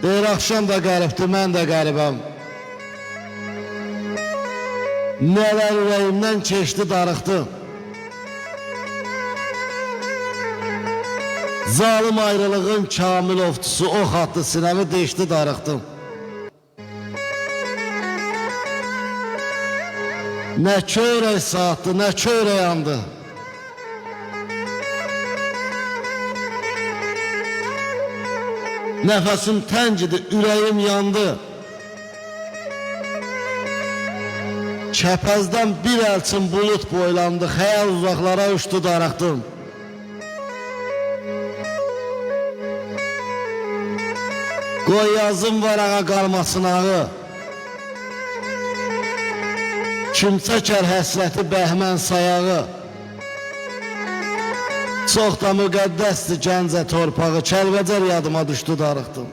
Deyir axşam da qəribdir, mən də qəribəm. Nələr ürəyimdən keçdi, darıxdı. Zalim ayrılığın kamil oftusu ox attı, sinəmi deşdi, darıxdım. Nə çörək saatdı, nə çörək yandı. Nəfəsim təncidi, ürəyim yandı. Kəpəzdən bir əlçin bulut boylandı, xəyal uzaqlara uçdu, darıxdım. Qoy yazım var ağa qalmasın ağı. Kim çəkər həsrəti bəhmən sayağı. Çox da müqəddəsdir Gəncə torpağı, Kəlbəcər yadıma düşdü, darıxdım.